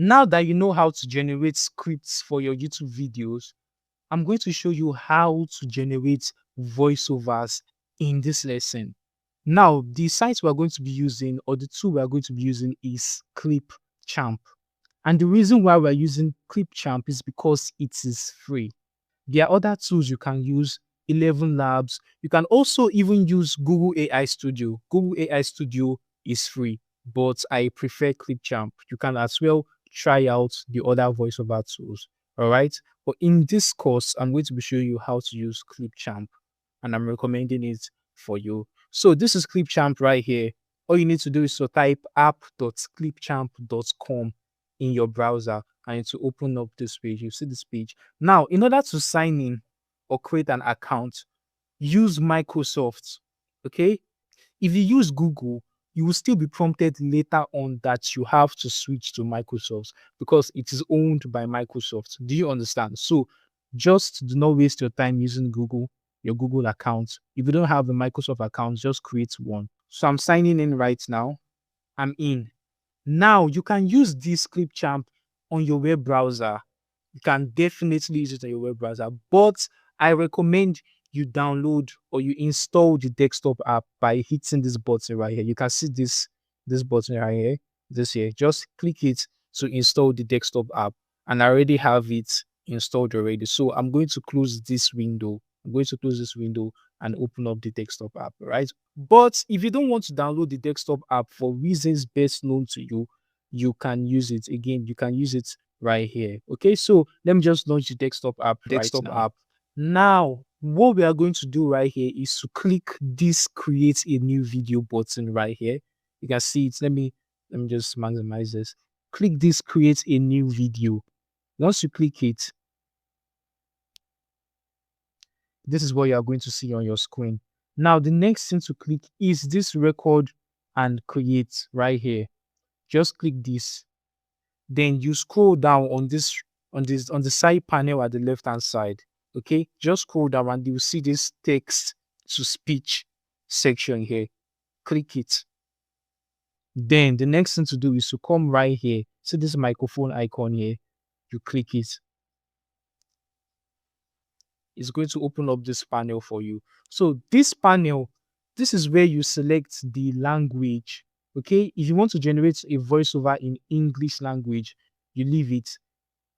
Now that you know how to generate scripts for your YouTube videos, I'm going to show you how to generate voiceovers in this lesson. Now, the site we are going to be using, or the tool we are going to be using, is Clipchamp. And the reason why we're using Clipchamp is because it is free. There are other tools you can use, 11 Labs. You can also even use Google AI Studio. Google AI Studio is free, but I prefer Clipchamp. You can as well try out the other voiceover tools. All right. But in this course, I'm going to be showing you how to use Clipchamp, and I'm recommending it for you. So this is Clipchamp right here. All you need to do is to type app.clipchamp.com in your browser, and to open up this page. You see this page. Now, in order to sign in or create an account, use Microsoft. Okay. If you use Google, you will still be prompted later on that you have to switch to Microsoft because it is owned by Microsoft. Do you understand? So just do not waste your time using Google, your Google account. If you don't have a Microsoft account, just create one. So I'm signing in right now. I'm in. Now you can use this Clipchamp on your web browser. You can definitely use it on your web browser, but I recommend you download or you install the desktop app by hitting this button right here. You can see this button right here, this here. Just click it to install the desktop app, and I already have it installed already. So I'm going to close this window. I'm going to close this window and open up the desktop app, right? But if you don't want to download the desktop app for reasons best known to you, you can use it. Again, you can use it right here. Okay, so let me just launch the desktop app now. What we are going to do right here is to click this create a new video button right here. You can see it. Let me just maximize this. Click this create a new video. Once you click it, this is what you are going to see on your screen. Now, the next thing to click is this record and create right here. Just click this. Then you scroll down on the side panel at the left hand side. Okay, just scroll down and you see this text to speech section here. Click it. Then the next thing to do is to come right here. See this microphone icon here. You click it. It's going to open up this panel for you. So this panel, this is where you select the language. Okay, if you want to generate a voiceover in English language, you leave it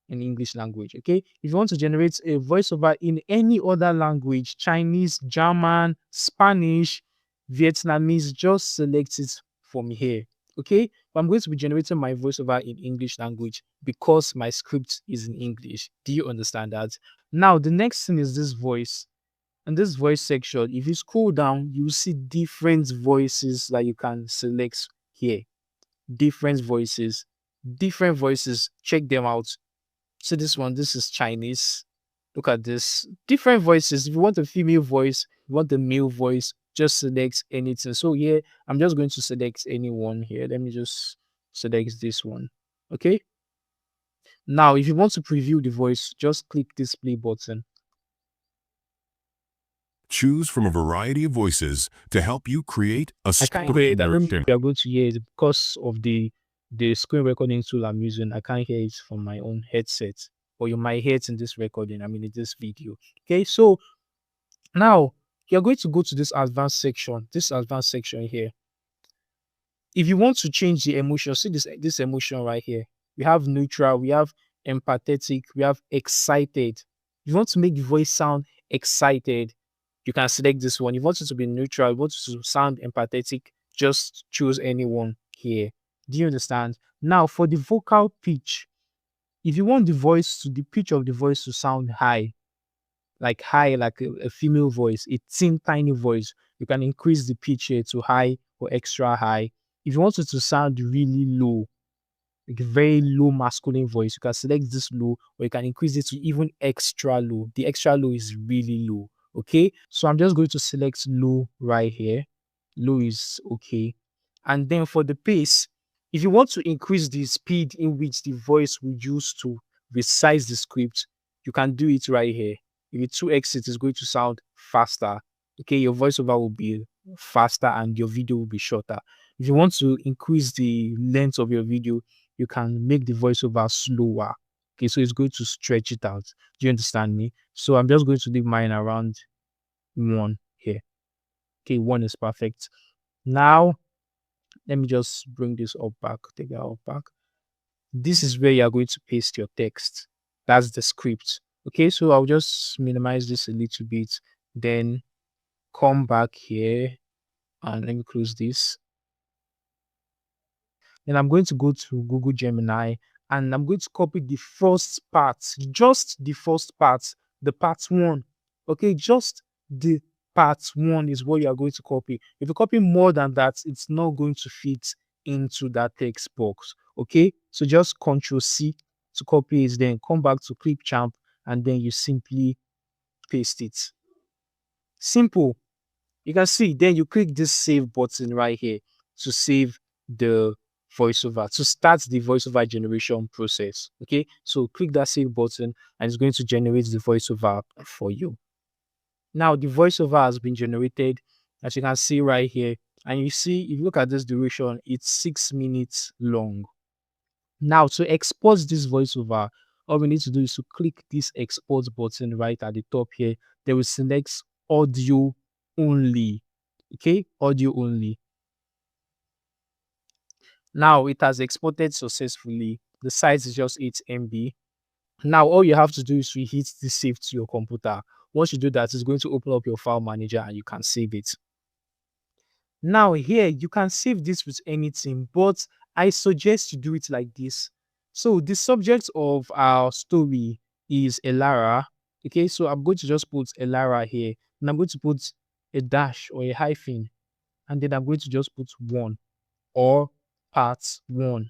in English language. Okay, if you want to generate a voiceover in any other language, Chinese, German, Spanish, Vietnamese, just select it from here. Okay, but I'm going to be generating my voiceover in English language because my script is in English. Do you understand that? Now the next thing is this voice. And this voice section, if you scroll down, you see different voices that you can select here. Different voices. Check them out. So this one, this is Chinese. Look at this. Different voices. If you want a female voice, you want a male voice, just select anything. So here, I'm just going to select anyone here. Let me just select this one. Okay. Now, if you want to preview the voice, just click this play button. Choose from a variety of voices to help you create a I can't hear it. I don't know if you are going to hear it because of the screen recording tool I'm using. I can't hear it from my own headset, or you might hear it in this recording. I mean, in this video. Okay, so now you're going to go to this advanced section. This advanced section here. If you want to change the emotion, see this emotion right here. We have neutral, we have empathetic, we have excited. If you want to make the voice sound excited, you can select this one. If you want it to be neutral, you want it to sound empathetic, just choose anyone here. Do you understand? Now, for the vocal pitch, if you want the pitch of the voice to sound high, like a female voice, a tiny voice, you can increase the pitch here to high or extra high. If you want it to sound really low, like a very low masculine voice, you can select this low, or you can increase it to even extra low. The extra low is really low. Okay, so I'm just going to select low right here. Low is okay. And then for the pace, if you want to increase the speed in which the voice will use to resize the script, you can do it right here. If you 2x it is going to sound faster. Okay, your voiceover will be faster and your video will be shorter. If you want to increase the length of your video, you can make the voiceover slower. Okay, so it's going to stretch it out. Do you understand me? So I'm just going to leave mine around 1 here. Okay, 1 is perfect. Now, let me just bring this up back, take it out back. This is where you are going to paste your text. That's the script. Okay, so I'll just minimize this a little bit, then come back here and let me close this. Then I'm going to go to Google Gemini and I'm going to copy the first part, just the first part, the part 1. Okay, just the part 1 is what you are going to copy. If you copy more than that, it's not going to fit into that text box. Okay, so just Control C to copy it, then come back to Clipchamp and then you simply paste it. Simple. You can see, then you click this save button right here to save the voiceover, to start the voiceover generation process. Okay, so click that save button and it's going to generate the voiceover for you. Now the voiceover has been generated, as you can see right here, and you see, if you look at this duration, it's 6 minutes long. Now to export this voiceover, all we need to do is to click this export button right at the top here. Then we select audio only. Okay, audio only. Now it has exported successfully. The size is just 8 MB. Now all you have to do is to hit the save to your computer. Once you do that, it's going to open up your file manager and you can save it. Now here you can save this with anything, but I suggest you do it like this. So the subject of our story is Elara. Okay, so I'm going to just put Elara here, and I'm going to put a dash or a hyphen, and then I'm going to just put 1 or part 1.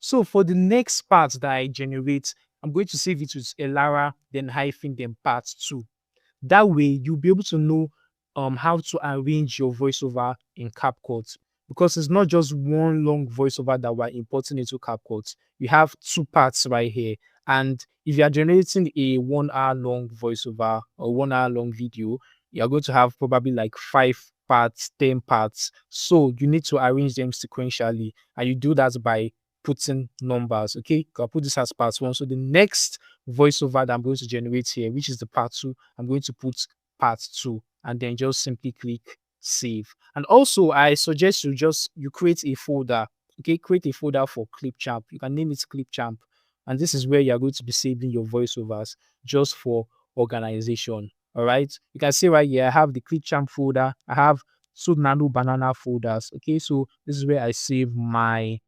So for the next part that I generate, I'm going to save it with Elara, then hyphen, then part 2. That way, you'll be able to know how to arrange your voiceover in CapCut, because it's not just one long voiceover that we're importing into CapCut. You have 2 parts right here. And if you are generating a 1 hour long voiceover or 1 hour long video, you're going to have probably like 5 parts, 10 parts. So you need to arrange them sequentially. And you do that by putting numbers. Okay, I'll put this as part 1. So the next voiceover that I'm going to generate here, which is the part 2, I'm going to put part 2 and then just simply click save. And also I suggest you create a folder. Okay, create a folder for Clipchamp. You can name it Clipchamp, and this is where you're going to be saving your voiceovers just for organization. All right, you can see right here I have the Clipchamp folder, I have 2 nano banana folders. Okay, so this is where I save my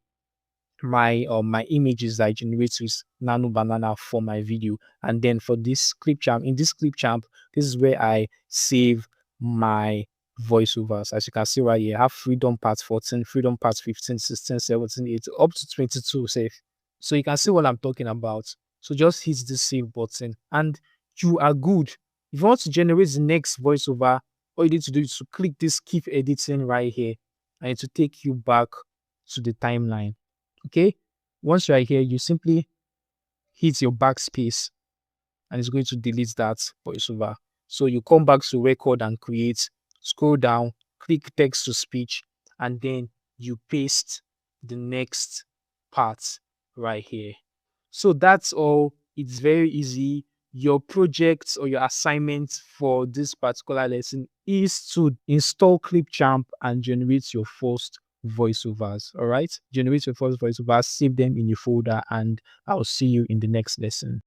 images that I generate with Nano Banana for my video. And then for this Clipchamp, in this Clipchamp, this is where I save my voiceovers. As you can see right here, I have Freedom Part 14, Freedom Part 15, 16, 17, 18, up to 22 save. So you can see what I'm talking about. So just hit the save button and you are good. If you want to generate the next voiceover, all you need to do is to click this keep editing right here and it will take you back to the timeline. Okay, once you are here, you simply hit your backspace and it's going to delete that voiceover. So you come back to record and create, scroll down, click text to speech, and then you paste the next part right here. So that's all. It's very easy. Your project or your assignment for this particular lesson is to install Clipchamp and generate your first voiceovers. All right, generate your first voiceovers, save them in your folder, and I'll see you in the next lesson.